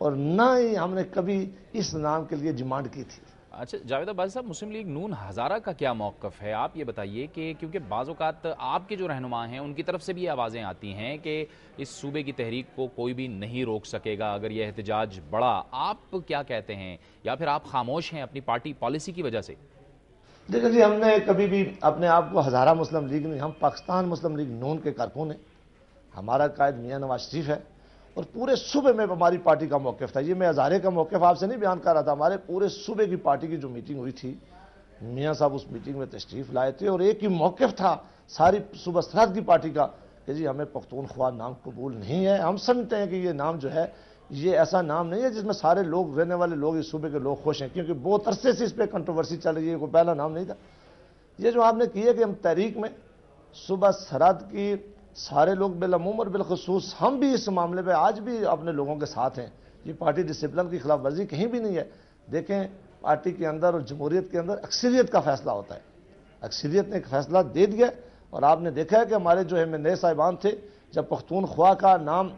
اور نہ ہی ہم نے کبھی اس نام کے لیے ڈیمانڈ کی تھی۔ اچھا جاوید عباسی صاحب، مسلم لیگ نون ہزارہ کا کیا موقف ہے؟ آپ یہ بتائیے کہ کیونکہ بعض اوقات آپ کے جو رہنما ہیں ان کی طرف سے بھی یہ آوازیں آتی ہیں کہ اس صوبے کی تحریک کو کوئی بھی نہیں روک سکے گا اگر یہ احتجاج بڑھا، آپ کیا کہتے ہیں؟ یا پھر آپ خاموش ہیں اپنی پارٹی پالیسی کی وجہ سے؟ دیکھیں جی، ہم نے کبھی بھی اپنے آپ کو ہزارہ مسلم لیگ نہیں، ہم پاکستان مسلم لیگ نون کے کارکن ہیں۔ ہمارا قائد میاں نواز شریف ہے اور پورے صوبے میں ہماری پارٹی کا موقف تھا۔ یہ میں ہزارے کا موقف آپ سے نہیں بیان کر رہا تھا، ہمارے پورے صوبے کی پارٹی کی جو میٹنگ ہوئی تھی، میاں صاحب اس میٹنگ میں تشریف لائے تھے اور ایک ہی موقف تھا ساری صوبہ سرحد کی پارٹی کا کہ جی ہمیں پختونخوا نام قبول نہیں ہے۔ ہم سمجھتے ہیں کہ یہ نام جو ہے یہ ایسا نام نہیں ہے جس میں سارے لوگ، رہنے والے لوگ، اس صوبے کے لوگ خوش ہیں، کیونکہ بہت عرصے سے اس پہ کنٹروورسی چل رہی ہے، کوئی پہلا نام نہیں تھا۔ یہ جو آپ نے کی ہے کہ ہم تحریک میں صوبہ سرحد کی سارے لوگ بالعموم اور بالخصوص ہم بھی اس معاملے پہ آج بھی اپنے لوگوں کے ساتھ ہیں۔ یہ پارٹی ڈسپلن کی خلاف ورزی کہیں بھی نہیں ہے۔ دیکھیں، پارٹی کے اندر اور جمہوریت کے اندر اکثریت کا فیصلہ ہوتا ہے، اکثریت نے ایک فیصلہ دے دیا اور آپ نے دیکھا ہے کہ ہمارے جو MNA صاحبان تھے، جب پختونخوا کا نام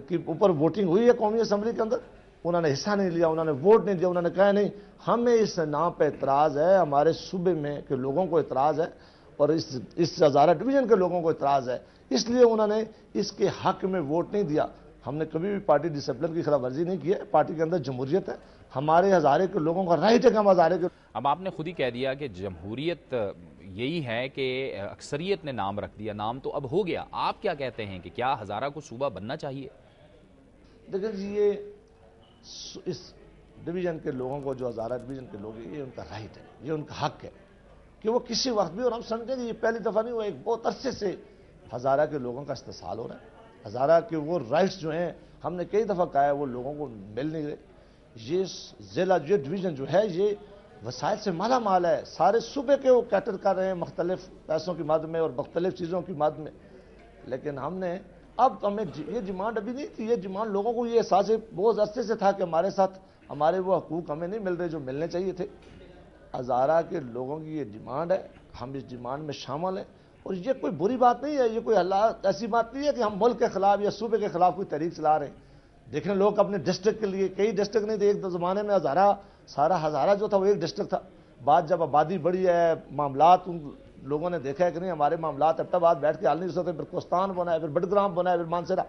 کے اوپر ووٹنگ ہوئی ہے قومی اسمبلی کے اندر، انہوں نے حصہ نہیں لیا، انہوں نے ووٹ نہیں دیا، انہوں نے کہا نہیں ہمیں اس نام پہ اعتراض ہے، ہمارے صوبے میں کے لوگوں کو اعتراض ہے اور اس ہزارہ ڈویژن کے لوگوں کو اعتراض ہے، اس لیے انہوں نے اس کے حق میں ووٹ نہیں دیا۔ ہم نے کبھی بھی پارٹی ڈسپلن کی خلاف ورزی نہیں کی ہے، پارٹی کے اندر جمہوریت ہے، ہمارے ہزارے کے لوگوں کا رائٹ ہے کہ ہم ہزارے کے۔ اب آپ نے خود ہی کہہ دیا کہ جمہوریت یہی ہے کہ اکثریت نے نام رکھ دیا، نام تو اب ہو گیا، آپ کیا کہتے ہیں کہ کیا ہزارہ کو صوبہ بننا چاہیے؟ دیکھیں جی، یہ اس ڈویژن کے لوگوں کو، جو ہزارہ ڈویژن کے لوگ ہیں، یہ ان کا رائٹ ہے، یہ ان کا حق ہے کہ وہ کسی وقت بھی، اور ہم سمجھیں کہ یہ پہلی دفعہ نہیں ہوا، ایک بہت عرصے سے ہزارہ کے لوگوں کا استحصال ہو رہا ہے۔ ہزارہ کے وہ رائٹس جو ہیں، ہم نے کئی دفعہ کہا ہے، وہ لوگوں کو مل نہیں رہے۔ یہ ضلع، یہ ڈویژن جو ہے، یہ وسائل سے مالا مال ہے، سارے صوبے کے وہ کیٹر کر رہے ہیں مختلف پیسوں کی مد میں اور مختلف چیزوں کی مد میں، لیکن ہم نے اب ہمیں یہ ڈیمانڈ ابھی نہیں تھی، یہ ڈیمانڈ لوگوں کو یہ احساس بہت عرصے سے تھا کہ ہمارے ساتھ ہمارے وہ حقوق ہمیں نہیں مل رہے جو ملنے چاہیے تھے۔ ہزارہ کے لوگوں کی یہ ڈیمانڈ ہے، ہم اس ڈیمانڈ میں شامل ہیں اور یہ کوئی بری بات نہیں ہے، یہ کوئی ایسی بات نہیں ہے کہ ہم ملک کے خلاف یا صوبے کے خلاف کوئی تحریک چلا رہے ہیں۔ دیکھیں، لوگ اپنے ڈسٹرکٹ کے لیے، کئی ڈسٹرکٹ نہیں تھے ایک زمانے میں، سارا ہزارہ جو تھا وہ ایک ڈسٹرکٹ تھا۔ بعد جب آبادی بڑھی ہے، معاملات ان لوگوں نے دیکھا ہے کہ نہیں ہمارے معاملات اب بعد بیٹھ کے حل نہیں ہو سکتے، پھر کوستان بنا ہے، پھر بڈگرام بنا ہے، پھر مانسرا۔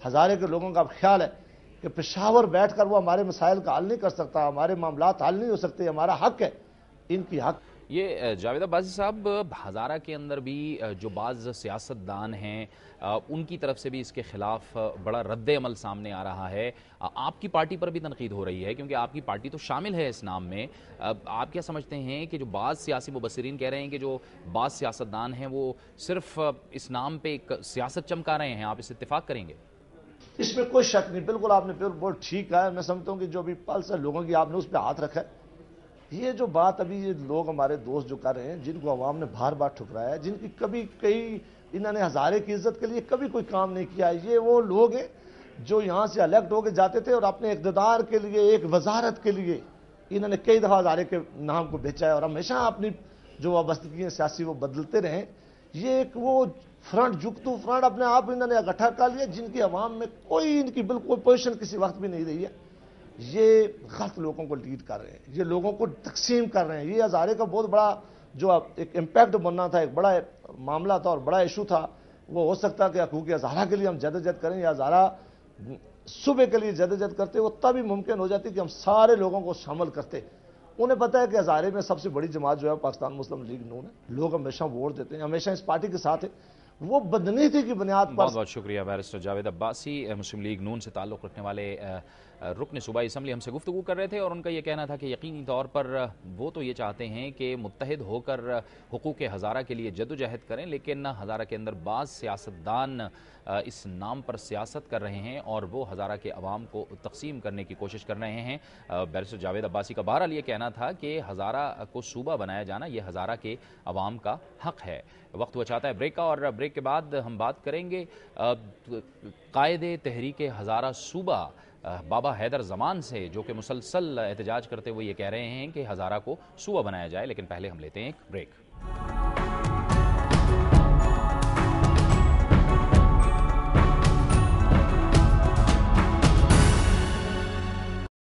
ہزارے کے لوگوں کا اب خیال ہے کہ پشاور بیٹھ کر وہ ہمارے مسائل کا حل نہیں کر سکتا، ہمارے معاملات حل نہیں ہو سکتے، ہمارا حق ہے، ان کی حق۔ یہ جاوید عباسی صاحب، ہزارہ کے اندر بھی جو بعض سیاستدان ہیں ان کی طرف سے بھی اس کے خلاف بڑا رد عمل سامنے آ رہا ہے، آپ کی پارٹی پر بھی تنقید ہو رہی ہے کیونکہ آپ کی پارٹی تو شامل ہے اس نام میں۔ آپ کیا سمجھتے ہیں کہ جو بعض سیاسی مبصرین کہہ رہے ہیں کہ جو بعض سیاستدان ہیں وہ صرف اس نام پہ ایک سیاست چمکا رہے ہیں، آپ اس سے اتفاق کریں گے؟ اس میں کوئی شک نہیں، بالکل آپ نے بہت ٹھیک کہا ہے۔ میں سمجھتا ہوں کہ جو بھی پلس ہے لوگوں کی، آپ نے اس پہ ہاتھ رکھا ہے۔ یہ جو بات ابھی یہ لوگ ہمارے دوست جو کر رہے ہیں، جن کو عوام نے بار بار ٹھکرایا ہے، جن کی کبھی انہوں نے ہزارے کی عزت کے لیے کبھی کوئی کام نہیں کیا، یہ وہ لوگ ہیں جو یہاں سے الیکٹ ہو کے جاتے تھے اور اپنے اقتدار کے لیے، ایک وزارت کے لیے انہوں نے کئی دفعہ ہزارے کے نام کو بیچا ہے اور ہمیشہ اپنی جو وابستگی سیاسی وہ بدلتے رہے۔ یہ ایک وہ فرنٹ، جگتو فرنٹ اپنے آپ انہوں نے اکٹھا کر لیا، جن کی عوام میں کوئی ان کی بالکل پوزیشن کسی وقت بھی نہیں رہی ہے۔ یہ غلط لوگوں کو لیڈ کر رہے ہیں، یہ لوگوں کو تقسیم کر رہے ہیں۔ یہ ہزارے کا بہت بڑا جو ایک امپیکٹ بننا تھا، ایک بڑا معاملہ تھا اور بڑا ایشو تھا، وہ ہو سکتا کہ حقوق ہزارہ کے لیے ہم جدوجہد کریں یا ہزارہ صوبے کے لیے جدوجہد کرتے، وہ تب ہی ممکن ہو جاتی کہ ہم سارے لوگوں کو شامل کرتے۔ انہیں پتا ہے کہ ہزارے میں سب سے بڑی جماعت جو ہے پاکستان مسلم لیگ نون ہے، لوگ ہمیشہ ووٹ دیتے ہیں، ہمیشہ اس پارٹی کے ساتھ ہیں۔ وہ بدنیتی کی بنیاد پر۔ بہت بہت شکریہ بیرسٹر جاوید عباسی، مسلم لیگ نون سے تعلق رکھنے والے رکن صوبائی اسمبلی ہم سے گفتگو کر رہے تھے، اور ان کا یہ کہنا تھا کہ یقینی طور پر وہ تو یہ چاہتے ہیں کہ متحد ہو کر حقوق ہزارہ کے لیے جدوجہد کریں، لیکن ہزارہ کے اندر بعض سیاستدان اس نام پر سیاست کر رہے ہیں اور وہ ہزارہ کے عوام کو تقسیم کرنے کی کوشش کر رہے ہیں۔ بیرسٹر جاوید عباسی کا بہرحال یہ کہنا تھا کہ ہزارہ کو صوبہ بنایا جانا یہ ہزارہ کے عوام کا حق ہے۔ وقت ہوا چاہتا ہے بریک کا، اور بریک کے بعد ہم بات کریں گے قائد تحریک ہزارہ صوبہ بابا حیدر زمان سے، جو کہ مسلسل احتجاج کرتے ہوئے یہ کہہ رہے ہیں کہ ہزارہ کو صوبہ بنایا جائے، لیکن پہلے ہم لیتے ہیں ایک بریک۔